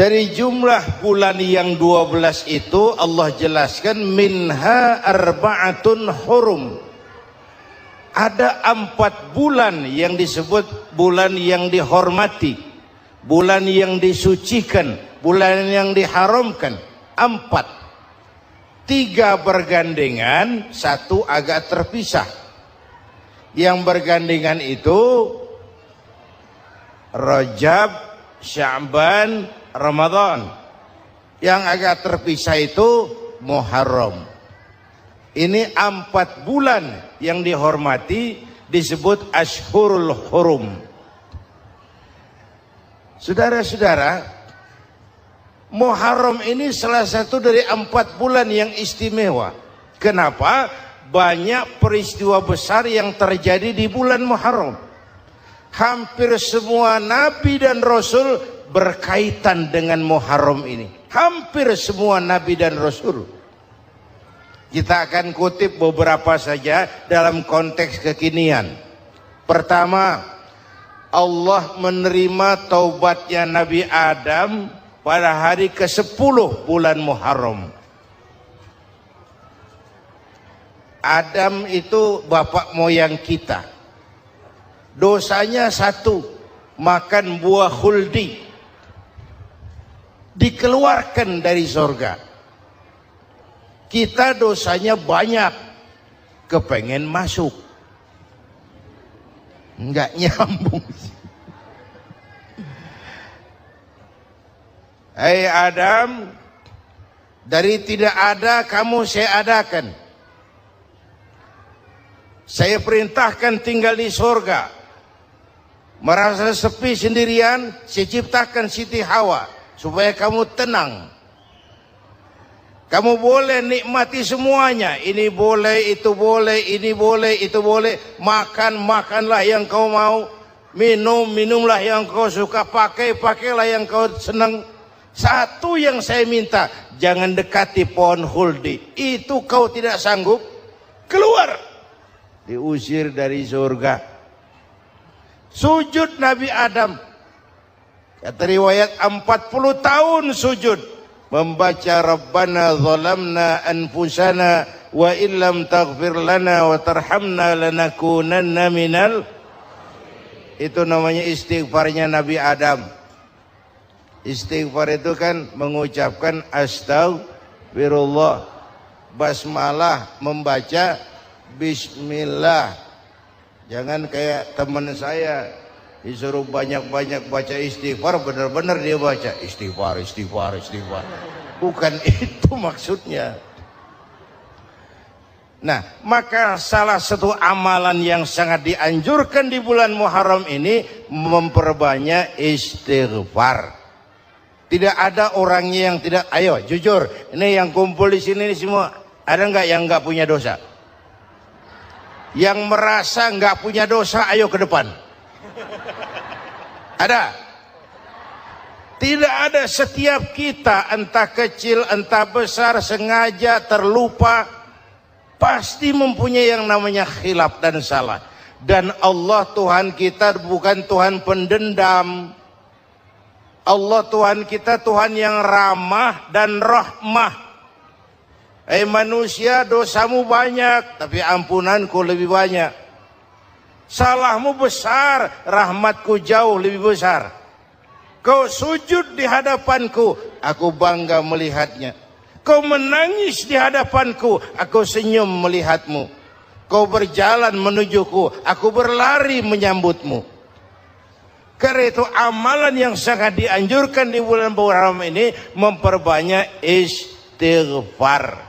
Dari jumlah bulan yang 12 itu Allah jelaskan minha arba'atun hurum. Ada 4 bulan yang disebut bulan yang dihormati, bulan yang disucikan, bulan yang diharamkan. 4, 3 bergandengan, 1 agak terpisah. Yang bergandengan itu Rajab, Sya'ban, Ramadan. Yang agak terpisah itu Muharram. Ini 4 bulan yang dihormati disebut Ashhurul Hurum. Saudara-saudara, Muharram ini salah satu dari 4 bulan yang istimewa. Kenapa? Banyak peristiwa besar yang terjadi di bulan Muharram. Hampir semua nabi dan rasul berkaitan dengan Muharram ini. Hampir semua nabi dan rasul. Kita akan kutip beberapa saja dalam konteks kekinian. Pertama, Allah menerima taubatnya Nabi Adam pada hari ke-10 bulan Muharram. Adam itu bapak moyang kita. Dosanya 1, makan buah khuldi. Dikeluarkan dari surga. Kita dosanya banyak, kepengen masuk, enggak nyambung. Hai Adam, dari tidak ada kamu saya adakan. Saya perintahkan tinggal di surga. Merasa sepi sendirian, saya ciptakan Siti Hawa supaya kamu tenang. Kamu boleh nikmati semuanya. Ini boleh, itu boleh, ini boleh, itu boleh. Makan, makanlah yang kau mau. Minum, minumlah yang kau suka. Pakai, pakailah yang kau senang. Satu yang saya minta, jangan dekati pohon khuldi. Itu kau tidak sanggup, keluar. Diusir dari surga. Sujud Nabi Adam. Kata riwayat 40 tahun sujud. Membaca Rabbana zalamna anfusana wa illam taghfir lana wa tarhamna lanakunanna minal. Itu namanya istighfarnya Nabi Adam. Istighfar itu kan mengucapkan astagfirullah, basmalah, membaca bismillah. Jangan kayak teman saya disuruh banyak-banyak baca istighfar, benar-benar dia baca istighfar, istighfar, istighfar. Bukan itu maksudnya. Nah, maka salah satu amalan yang sangat dianjurkan di bulan Muharram ini memperbanyak istighfar. Tidak ada orangnya yang tidak. Ayo jujur, ini yang kumpul di sini semua, ada nggak yang nggak punya dosa? Yang merasa nggak punya dosa, ayo ke depan. Ada? Tidak ada. Setiap kita, entah kecil entah besar, sengaja terlupa, pasti mempunyai yang namanya khilaf dan salah. Dan Allah Tuhan kita bukan Tuhan pendendam. Allah Tuhan kita Tuhan yang ramah dan rahmah. Manusia, dosamu banyak, tapi ampunanku lebih banyak. Salahmu besar, rahmatku jauh lebih besar. Kau sujud di hadapanku, aku bangga melihatnya. Kau menangis di hadapanku, aku senyum melihatmu. Kau berjalan menujuku, aku berlari menyambutmu. Karena itu amalan yang sangat dianjurkan di bulan Muharram ini memperbanyak istighfar.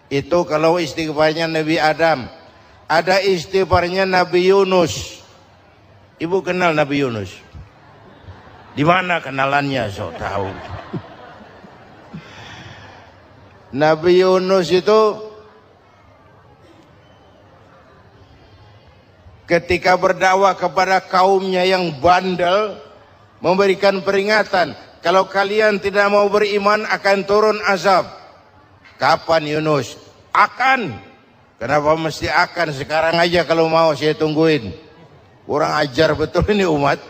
Itu kalau istighfarnya Nabi Adam. Ada istighfarnya Nabi Yunus. Ibu kenal Nabi Yunus? Di mana kenalannya? So tahu. Nabi Yunus itu ketika berdakwah kepada kaumnya yang bandel, memberikan peringatan, kalau kalian tidak mau beriman akan turun azab. Kapan Yunus? Akan. Kenapa mesti akan? Sekarang aja kalau mau saya tungguin. Kurang ajar betul ini umat.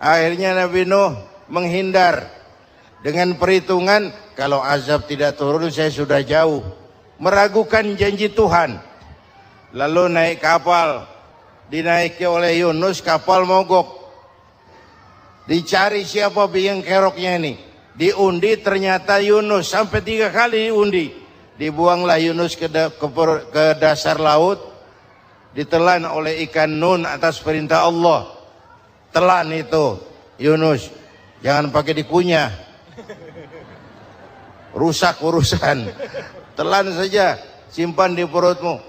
Akhirnya Nabi Nuh menghindar. dengan perhitungan kalau azab tidak turun saya sudah jauh, meragukan janji Tuhan. Lalu naik kapal, dinaiki oleh Yunus, kapal mogok. Dicari siapa biang keroknya ini, diundi ternyata Yunus, sampai 3 kali diundi. Dibuanglah Yunus ke dasar laut, ditelan oleh ikan Nun atas perintah Allah. Telan itu Yunus, jangan pakai dikunyah, rusak urusan. Telan saja, simpan di perutmu.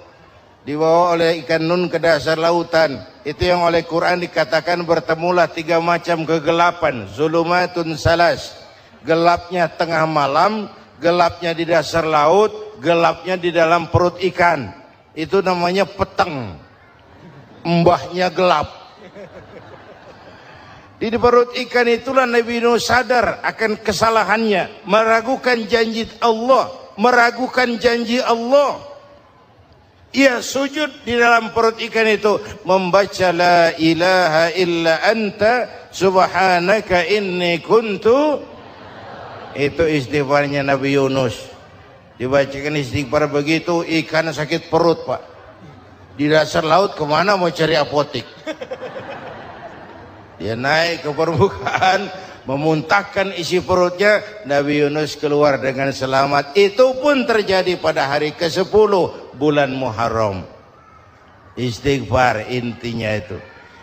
Dibawa oleh ikan Nun ke dasar lautan. Itu yang oleh Quran dikatakan bertemulah 3 macam kegelapan. Zulumatun salas, gelapnya tengah malam, gelapnya di dasar laut, gelapnya di dalam perut ikan. Itu namanya peteng, mbahnya gelap. Di perut ikan itulah Nabi Nuh sadar akan kesalahannya, meragukan janji Allah, meragukan janji Allah. Ia sujud di dalam perut ikan itu, membaca la ilaha illa anta subhanaka inni kuntu. Itu istighfarnya Nabi Yunus. Dibacakan istighfar begitu, ikan sakit perut, Pak. Di dasar laut kemana mau cari apotik? Dia naik ke permukaan, memuntahkan isi perutnya, Nabi Yunus keluar dengan selamat. Itu pun terjadi pada hari ke-10 bulan Muharram. Istighfar intinya itu.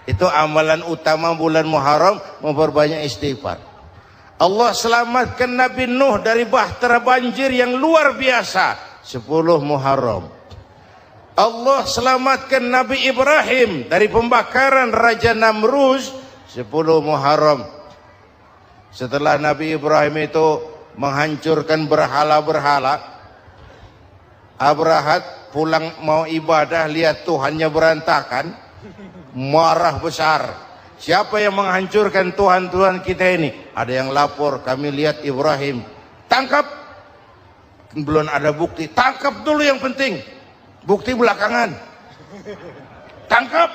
Itu amalan utama bulan Muharram, memperbanyak istighfar. Allah selamatkan Nabi Nuh dari bahtera banjir yang luar biasa 10 Muharram. Allah selamatkan Nabi Ibrahim dari pembakaran Raja Namrus 10 Muharram. Setelah Nabi Ibrahim itu menghancurkan berhala-berhala, Abrahat pulang mau ibadah, lihat Tuhannya berantakan, marah besar. Siapa yang menghancurkan Tuhan-Tuhan kita ini? Ada yang lapor, kami lihat Ibrahim. Tangkap. Belum ada bukti, tangkap dulu yang penting. Bukti belakangan. Tangkap.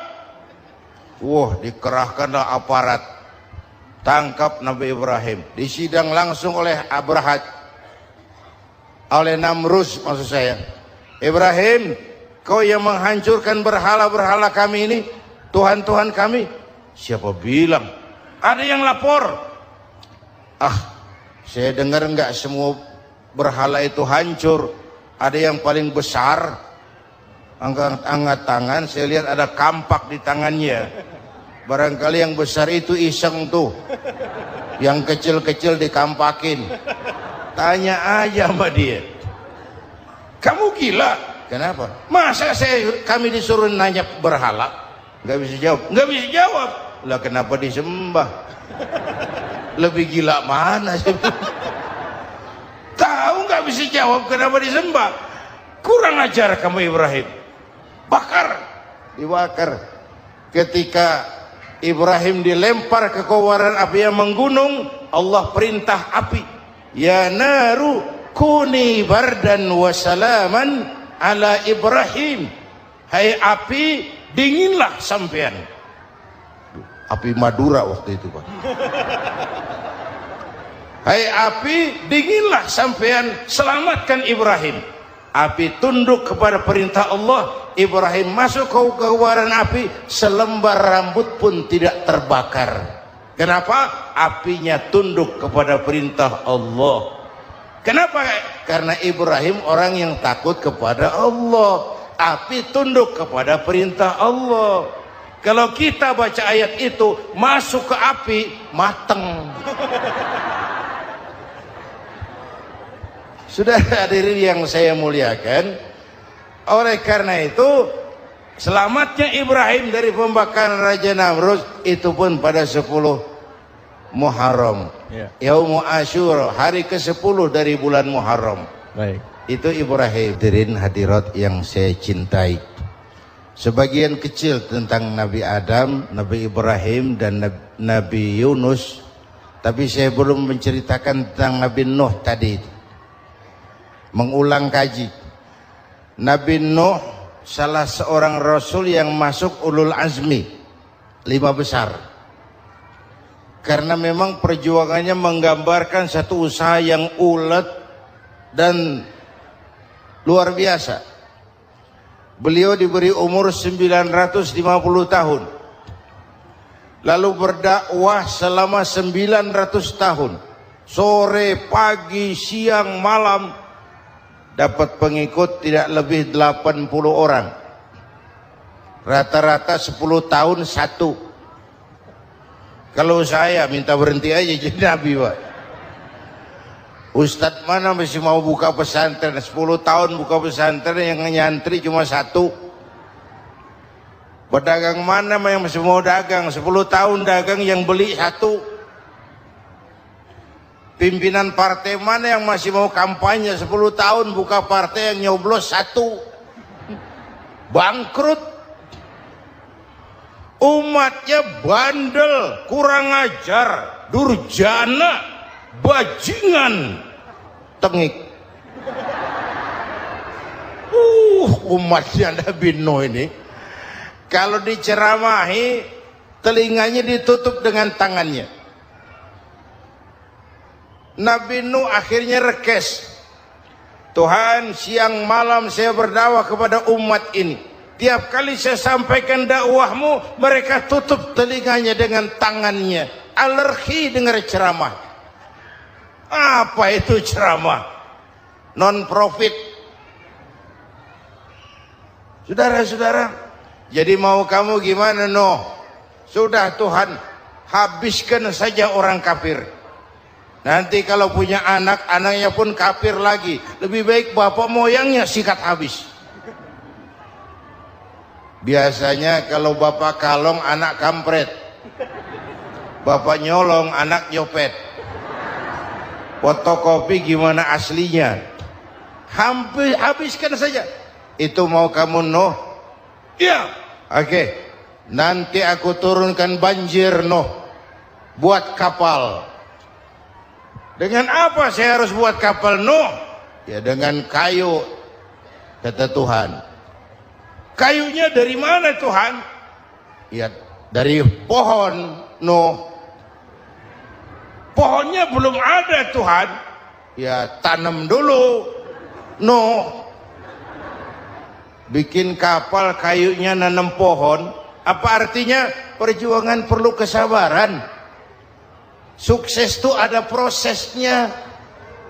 Wah, dikerahkanlah aparat. Tangkap Nabi Ibrahim. Disidang langsung oleh Abrahat, oleh Namrus maksud saya. Ibrahim, kau yang menghancurkan berhala-berhala kami ini, Tuhan-Tuhan kami. Siapa bilang? Ada yang lapor. Saya dengar enggak semua berhala itu hancur. Ada yang paling besar, angkat tangan, saya lihat ada kampak di tangannya. Barangkali yang besar itu iseng tuh, yang kecil-kecil dikampakin. Tanya aja sama dia, kamu gila? Kenapa? Masa kami disuruh nanya berhala? Nggak bisa jawab. Nggak bisa jawab. Lah kenapa disembah? Lebih gila mana sih? Tahu nggak bisa jawab kenapa disembah? Kurang ajar kamu Ibrahim. Bakar, dibakar. Ketika Ibrahim dilempar ke kobaran api yang menggunung, Allah perintah api, ya naru kuni bardan wa salaman ala Ibrahim. Hai api, dinginlah sampean. Api Madura waktu itu, Pak. Hai api, dinginlah sampean, selamatkan Ibrahim. Api tunduk kepada perintah Allah. Ibrahim masuk ke kobaran api, selembar rambut pun tidak terbakar. Kenapa? Apinya tunduk kepada perintah Allah. Kenapa? Karena Ibrahim orang yang takut kepada Allah. Api tunduk kepada perintah Allah. Kalau kita baca ayat itu, masuk ke api, mateng. Sudah hadirin yang saya muliakan, oleh karena itu selamatnya Ibrahim dari pembakaran Raja Namrus itu pun pada 10 Muharram, Yaumul Asyura, hari ke-10 dari bulan Muharram. Baik. Itu Ibrahim. Hadirin hadirat yang saya cintai, sebagian kecil tentang Nabi Adam, Nabi Ibrahim dan Nabi Yunus, tapi saya belum menceritakan tentang Nabi Nuh tadi. Mengulang kaji. Nabi Nuh salah seorang rasul yang masuk ulul azmi 5 besar. karena memang perjuangannya menggambarkan satu usaha yang ulet dan luar biasa. Beliau diberi umur 950 tahun, lalu berdakwah selama 900 tahun, sore, pagi, siang, malam, dapat pengikut tidak lebih 80 orang, rata-rata 10 tahun satu. Kalau saya minta berhenti aja jadi nabi, Pak. Ustadz mana masih mau buka pesantren 10 tahun buka pesantren, yang nyantri cuma satu. Pedagang mana yang masih mau dagang 10 tahun dagang yang beli satu. Pimpinan partai mana yang masih mau kampanye 10 tahun buka partai yang nyoblos satu. Bangkrut. Umatnya bandel, kurang ajar, durjana, bajingan, tengik. Umatnya Nabi Nuh ini kalau diceramahi telinganya ditutup dengan tangannya. Nabi Nuh akhirnya rekes, Tuhan, siang malam saya berdakwah kepada umat ini. Tiap kali saya sampaikan dakwahmu, mereka tutup telinganya dengan tangannya. Alergi dengar ceramah. Apa itu ceramah? Non profit. Saudara-saudara, jadi mau kamu gimana, Noh? Sudah Tuhan, habiskan saja orang kafir. Nanti kalau punya anak, anaknya pun kafir lagi. Lebih baik bapak moyangnya sikat habis. Biasanya kalau bapak kalong, anak kampret. Bapak nyolong, anak nyopet. Fotokopi gimana aslinya? Hampir habiskan saja. Itu mau kamu, Noh? Iya. Oke. Nanti aku turunkan banjir, Noh. Buat kapal. Dengan apa saya harus buat kapal, Noh? Ya dengan kayu, kata Tuhan. Kayunya dari mana, Tuhan? Ya dari pohon, Nuh. Pohonnya belum ada, Tuhan. Ya tanam dulu, Nuh. Bikin kapal kayunya nanam pohon. Apa artinya? Perjuangan perlu kesabaran. Sukses itu ada prosesnya.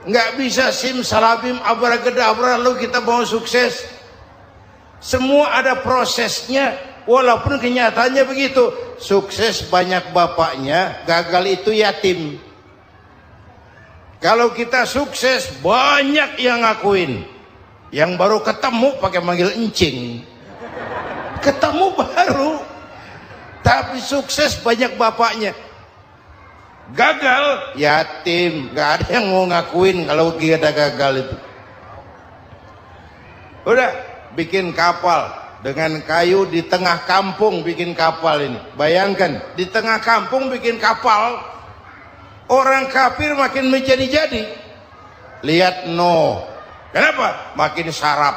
Nggak bisa simsalabim abracadabra lalu kita mau sukses. Semua ada prosesnya, walaupun kenyataannya begitu. Sukses banyak bapaknya, gagal itu yatim. Kalau kita sukses banyak yang ngakuin, yang baru ketemu pakai manggil encing. Ketemu baru, tapi sukses banyak bapaknya. Gagal yatim, gak ada yang mau ngakuin kalau kita gagal itu. Udah bikin kapal dengan kayu di tengah kampung, bikin kapal ini. Bayangkan di tengah kampung bikin kapal, orang kafir makin menjadi-jadi. Lihat Nuh, kenapa? Makin sarap.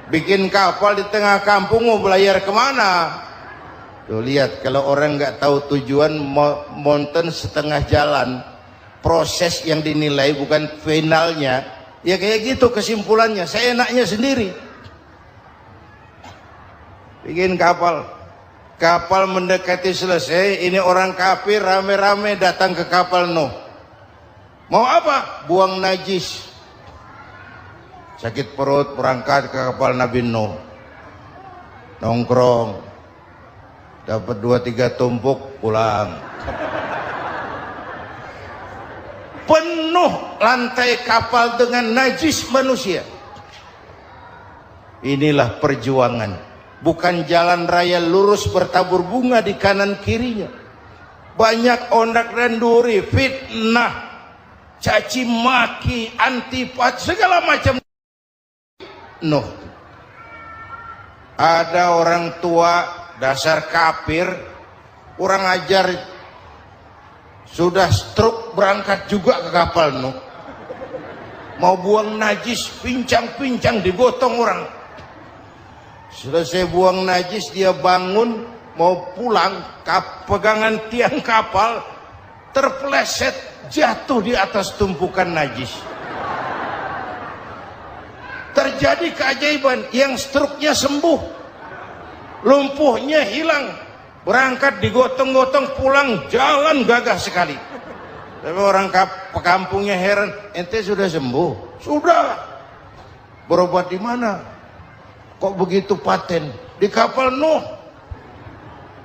Bikin kapal di tengah kampung, mau belayar kemana? Tuh lihat, kalau orang nggak tahu tujuan, mountain setengah jalan. Proses yang dinilai bukan finalnya. Ya kayak gitu kesimpulannya, saya enaknya sendiri. Bikin kapal. Kapal mendekati selesai, ini orang kafir rame-rame datang ke kapal Nuh. Mau apa? Buang najis. Sakit perut, berangkat ke kapal Nabi Nuh. Nongkrong. Dapat 2-3 tumpuk, pulang. Penuh lantai kapal dengan najis manusia. Inilah perjuangan. Bukan jalan raya lurus bertabur bunga di kanan kirinya. Banyak ondak dan duri, fitnah, caci maki, antipat, segala macam. Nuh. Ada orang tua dasar kafir, kurang ajar, sudah stroke berangkat juga ke kapal Nuh. Mau buang najis, pincang-pincang digotong orang. Selesai buang najis dia bangun, mau pulang, pegangan tiang kapal terpeleset jatuh di atas tumpukan najis. Terjadi keajaiban, yang struknya sembuh, lumpuhnya hilang, berangkat digotong-gotong pulang, jalan gagah sekali. Tapi orang kampungnya heran, ente sudah sembuh? Sudah. Berobat di mana? Kok begitu paten? Di kapal Nuh.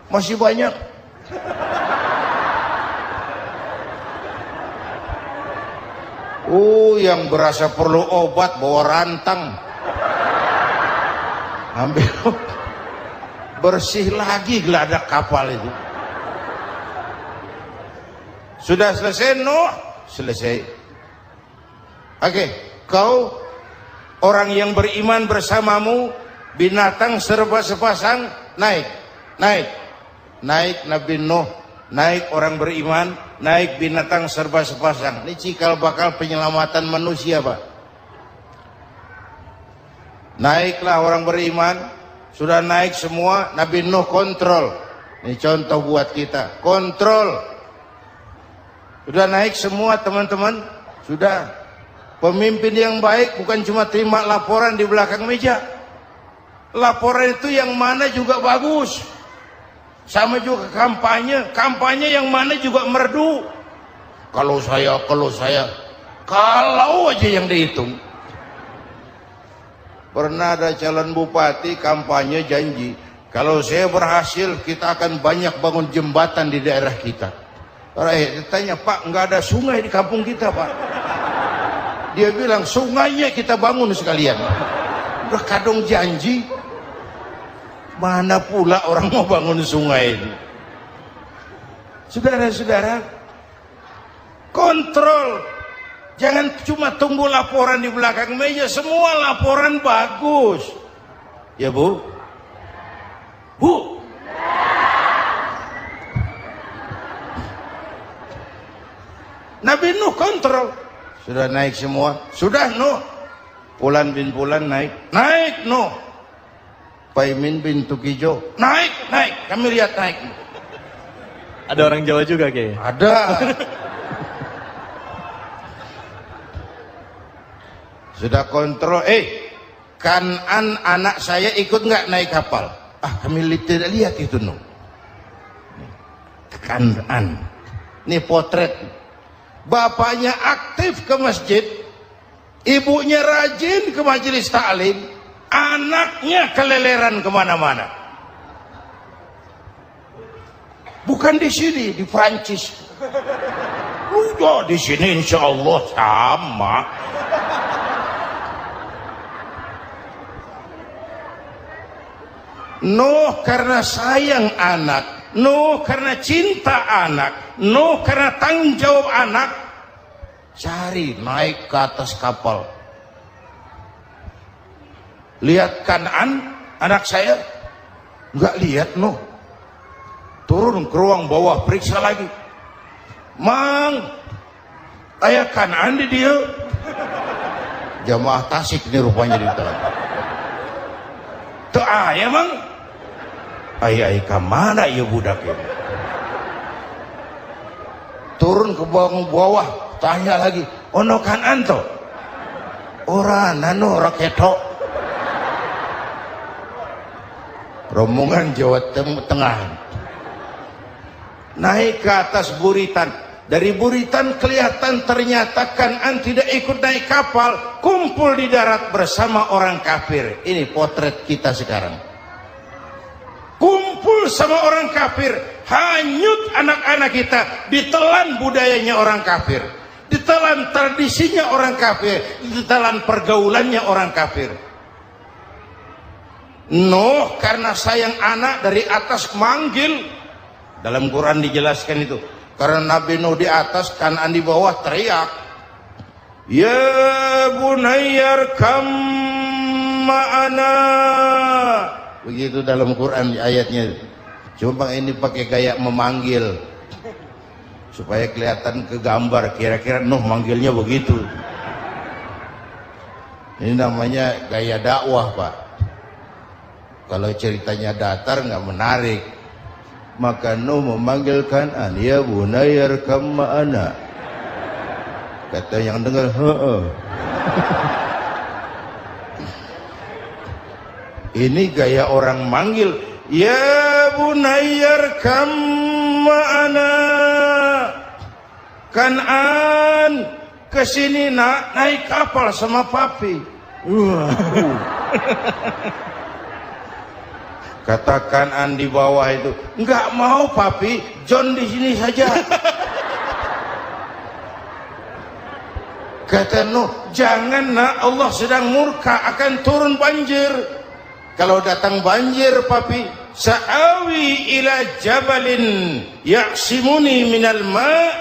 Masih banyak. Yang berasa perlu obat bawa rantang, ambil bersih lagi geladak kapal itu. Sudah selesai Nuh? Selesai. Oke, kau orang yang beriman bersamamu, binatang serba sepasang, naik Nabi Nuh, naik orang beriman, naik binatang serba sepasang. Ini cikal bakal penyelamatan manusia, Pak. Naiklah orang beriman, sudah naik semua, Nabi Nuh kontrol. Ini contoh buat kita, kontrol. Sudah naik semua teman-teman, sudah. Pemimpin yang baik bukan cuma terima laporan di belakang meja. Laporan itu yang mana juga bagus. Sama juga kampanye yang mana juga merdu. Kalau aja yang dihitung. Pernah ada calon bupati kampanye janji, kalau saya berhasil kita akan banyak bangun jembatan di daerah kita. Orang ditanya, Pak, nggak ada sungai di kampung kita, Pak. Dia bilang, sungainya kita bangun sekalian. Udah kadung janji, mana pula orang mau bangun sungai ini. Saudara-saudara, kontrol. Jangan cuma tunggu laporan di belakang meja, semua laporan bagus. Ya, Bu? Bu? Nabi Nuh kontrol. Sudah naik semua? Sudah, Nuh. Pulan bin Pulan naik. Naik, Nuh. Paimin bin Tukijo. Naik. Kami lihat naik. Ada orang Jawa juga kayaknya. Ada. Sudah kontrol. Kanan anak saya ikut nggak naik kapal? Kami tidak lihat itu, Nuh. Kanan. Ini potret. Bapaknya aktif ke masjid, ibunya rajin ke majelis taklim, anaknya keleleran kemana-mana. Bukan di sini, di Prancis. Udah di sini insya Allah sama. Nuh karena sayang anak, Nuh karena cinta anak, Nuh karena tanggung jawab anak, cari naik ke atas kapal. Lihat Kanan, anak saya, nggak lihat Nuh. Turun ke ruang bawah, periksa lagi. Mang, ayah Kanan di dia. Jamaah Tasik ini rupanya di dalam. Tuh ayah Mang. Ayah kemana ya budak ini? Turun ke bawah, tanya lagi. Ono Kanan to? Ora nano raketo. Rombongan Jawa Tengah. Naik ke atas buritan. Dari buritan kelihatan ternyata Kanan tidak ikut naik kapal, kumpul di darat bersama orang kafir. Ini potret kita sekarang. Kumpul sama orang kafir, hanyut anak-anak kita, ditelan budayanya orang kafir, ditelan tradisinya orang kafir, ditelan pergaulannya orang kafir. Nuh karena sayang anak dari atas manggil. Dalam Quran dijelaskan itu. Karena Nabi Nuh di atas, Kanan di bawah, teriak, ya bunayyar kam ma'ana. Begitu dalam Quran ayatnya. Cuma ini pakai gaya memanggil supaya kelihatan ke gambar, kira-kira Nuh manggilnya begitu. Ini namanya gaya dakwah, Pak. Kalau ceritanya datar nggak menarik. maka Nuh memanggil Kan'an, ya bunayya irkam ma'ana. Kata yang dengar, heeh. Ini gaya orang manggil, ya bunayya irkam ma'ana. Kan'an, kesini nak, naik kapal sama papi. Kata Kan'an di bawah itu, enggak mau papi, John di sini saja. Kata Nuh, jangan nak, Allah sedang murka, akan turun banjir. Kalau datang banjir papi, sa'awi ila jabalin ya'simuni minal ma',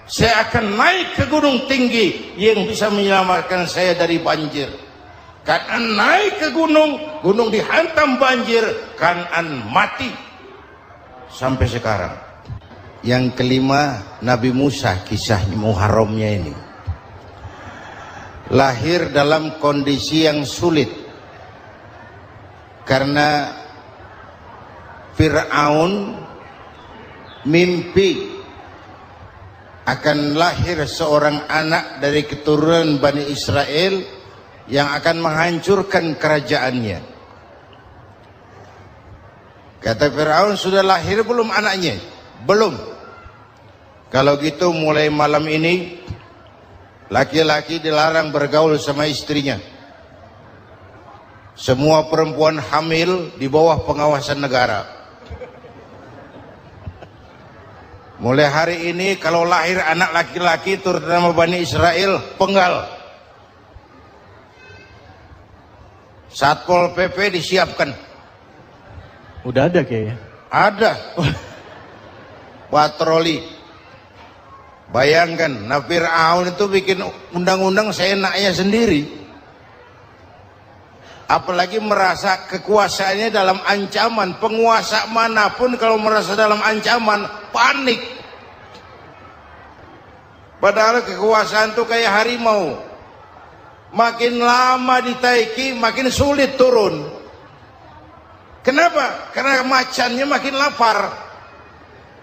saya akan naik ke gunung tinggi yang bisa menyelamatkan saya dari banjir. Kan'an naik ke gunung, gunung dihantam banjir, Kan'an mati sampai sekarang. Yang kelima, Nabi Musa, kisah Muharramnya ini lahir dalam kondisi yang sulit karena Fir'aun mimpi akan lahir seorang anak dari keturunan Bani Israel yang akan menghancurkan kerajaannya. Kata Fir'aun, sudah lahir belum anaknya? Belum. Kalau gitu mulai malam ini laki-laki dilarang bergaul sama istrinya. Semua perempuan hamil di bawah pengawasan negara. Mulai hari ini kalau lahir anak laki-laki terutama Bani Israel, penggal. Satpol PP disiapkan. Udah ada kayaknya. Ada. Patroli. Bayangkan, nah Fir'aun itu bikin undang-undang seenaknya sendiri. Apalagi merasa kekuasaannya dalam ancaman. Penguasa manapun kalau merasa dalam ancaman, panik. Padahal kekuasaan itu kayak harimau. Makin lama ditaiki, makin sulit turun. Kenapa? Karena macannya makin lapar.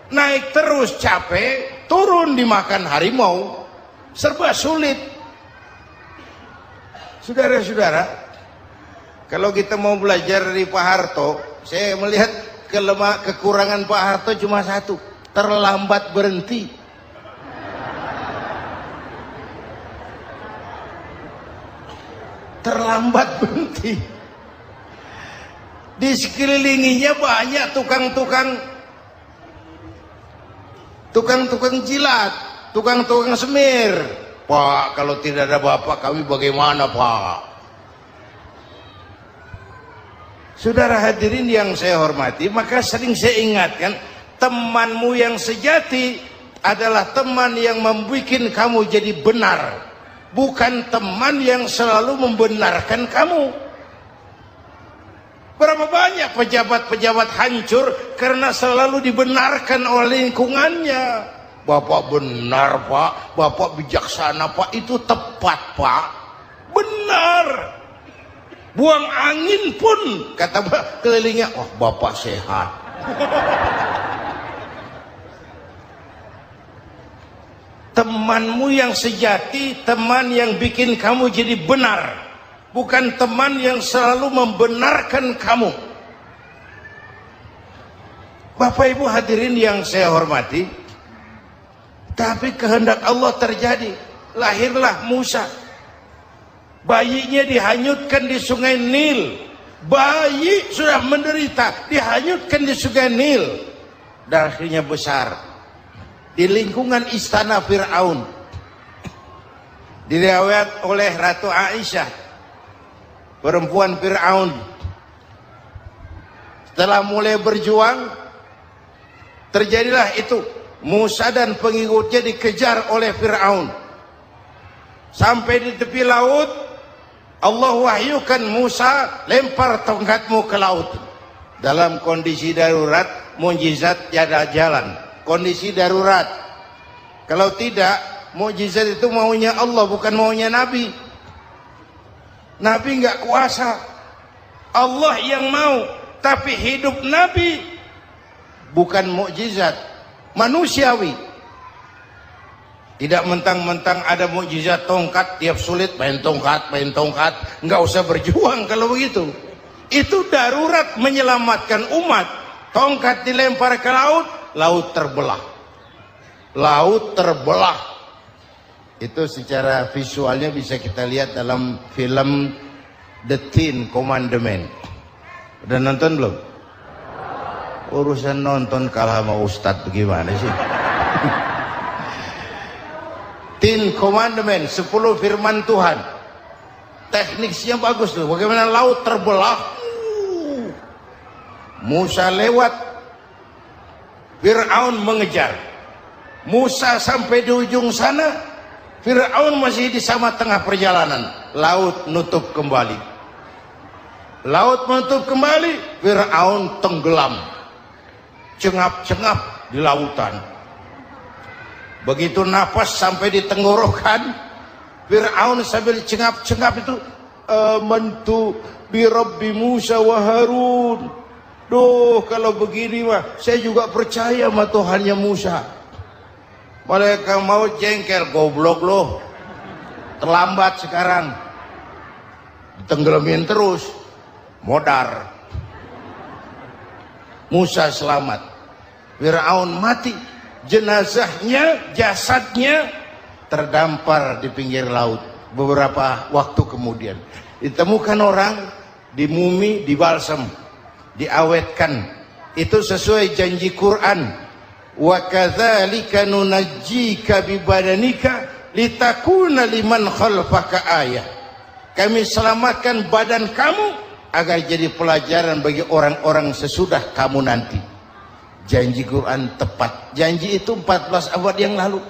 Naik terus capek, turun dimakan harimau. Serba sulit. Saudara-saudara, kalau kita mau belajar dari Pak Harto, saya melihat kekurangan Pak Harto cuma satu, terlambat berhenti. Terlambat berhenti. Di sekelilinginya banyak tukang jilat, tukang semir. Pak, kalau tidak ada bapak kami bagaimana Pak? Saudara hadirin yang saya hormati, maka sering saya ingatkan, temanmu yang sejati adalah teman yang membuat kamu jadi benar, bukan teman yang selalu membenarkan kamu. Berapa banyak pejabat-pejabat hancur karena selalu dibenarkan oleh lingkungannya. Bapak benar Pak, Bapak bijaksana Pak, itu tepat Pak, benar. Buang angin pun kata kelilingnya, oh Bapak sehat. Temanmu yang sejati, teman yang bikin kamu jadi benar, bukan teman yang selalu membenarkan kamu. Bapak Ibu hadirin yang saya hormati, tapi kehendak Allah terjadi. Lahirlah Musa. Bayinya dihanyutkan di sungai Nil. Bayi sudah menderita, dihanyutkan di sungai Nil. Dan akhirnya besar di lingkungan istana Fir'aun. Diriwayat oleh Ratu Aisyah, perempuan Fir'aun, setelah mulai berjuang, terjadilah itu. Musa dan pengikutnya dikejar oleh Fir'aun. Sampai di tepi laut, Allah wahyukan Musa, lempar tongkatmu ke laut. Dalam kondisi darurat, mukjizat tiada jalan. Kondisi darurat. Kalau tidak, mukjizat itu maunya Allah, bukan maunya Nabi. Nabi nggak kuasa. Allah yang mau, tapi hidup Nabi bukan mukjizat, manusiawi. Tidak mentang-mentang ada mukjizat tongkat, tiap sulit main tongkat, nggak usah berjuang kalau begitu. Itu darurat menyelamatkan umat. Tongkat dilempar ke laut, laut terbelah. Laut terbelah. Itu secara visualnya bisa kita lihat dalam film The Ten Commandment. Udah nonton belum? Urusan nonton kalah sama Ustadz bagaimana sih? Ten Commandment, 10 firman Tuhan. Tekniknya bagus tuh. Bagaimana laut terbelah. Musa lewat. Fir'aun mengejar. Musa sampai di ujung sana. Fir'aun masih di sama tengah perjalanan. Laut nutup kembali. Laut menutup kembali. Fir'aun tenggelam. Cengap-cengap di lautan. Begitu napas sampai di tenggorokan, Fir'aun sambil cengap-cengap itu, amantu bi Rabbi Musa wa Harun. Duh, kalau begini mah saya juga percaya sama Tuhannya Musa. Mereka mau jengkel, goblok loh. Terlambat sekarang. Tenggelamin terus. Modar. Musa selamat. Fir'aun mati. Jenazahnya, jasadnya terdampar di pinggir laut. Beberapa waktu kemudian ditemukan orang, dimumi, dibalsam, diawetkan. Itu sesuai janji Quran. Wa kadzalika nunajjika bi badanika litakuna liman khalfaka ayah. Kami selamatkan badan kamu agar jadi pelajaran bagi orang-orang sesudah kamu nanti. Janji Quran tepat. Janji itu 14 abad yang lalu.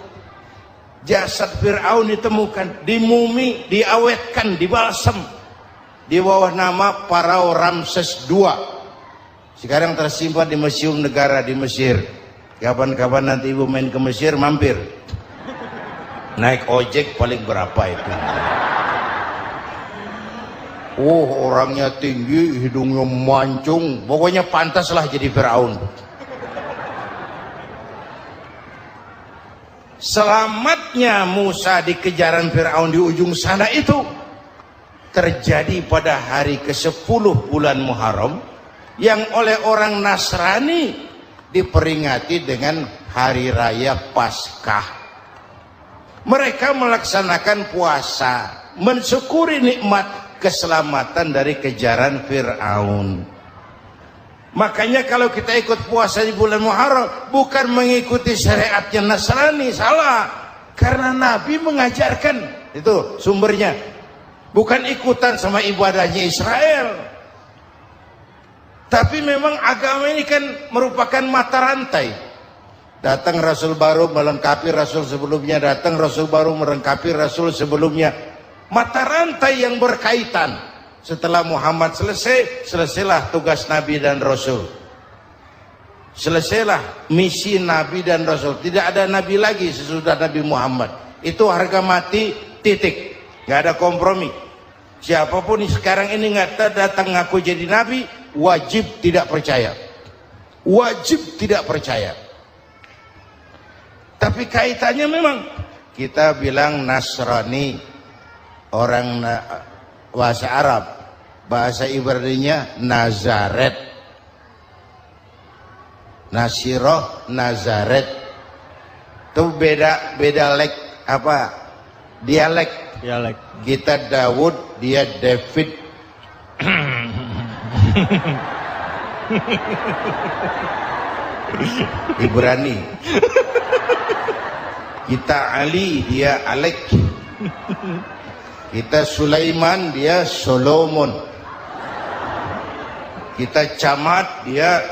Jasad Fir'aun ditemukan, dimumi, diawetkan, dibalsam di bawah nama Pharao Ramses II. Sekarang tersimpan di Museum Negara di Mesir. Kapan-kapan nanti ibu main ke Mesir, mampir. Naik ojek paling berapa itu? Oh, orangnya tinggi, hidungnya mancung. Pokoknya pantaslah jadi Fir'aun. Selamatnya Musa di kejaran Fir'aun di ujung sana itu terjadi pada hari ke-10 bulan Muharram, yang oleh orang Nasrani diperingati dengan hari raya Paskah. Mereka melaksanakan puasa, mensyukuri nikmat keselamatan dari kejaran Fir'aun. Makanya kalau kita ikut puasa di bulan Muharram, bukan mengikuti syariatnya Nasrani, salah. Karena Nabi mengajarkan, itu sumbernya. Bukan ikutan sama ibadahnya Israel. Tapi memang agama ini kan merupakan mata rantai. Datang Rasul baru melengkapi Rasul sebelumnya, datang Rasul baru melengkapi Rasul sebelumnya. Mata rantai yang berkaitan. Setelah Muhammad selesailah tugas Nabi dan Rasul. Selesailah misi Nabi dan Rasul. Tidak ada Nabi lagi sesudah Nabi Muhammad. Itu harga mati, titik. Gak ada kompromi. Siapapun sekarang ini nggak datang ngaku jadi Nabi, wajib tidak percaya. Wajib tidak percaya. Tapi kaitannya memang, kita bilang Nasrani, orang bahasa Arab, bahasa Ibraninya Nazaret, Nasiroh, Nazaret. Itu beda dialek. Kita Daud, dia David. Ibrani. Kita Ali, dia Alek. Kita Sulaiman, dia Solomon. Kita Camat, dia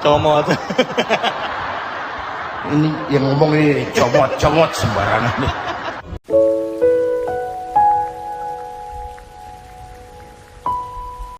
Comot. ini yang ngomong ini comot sembarangan nih.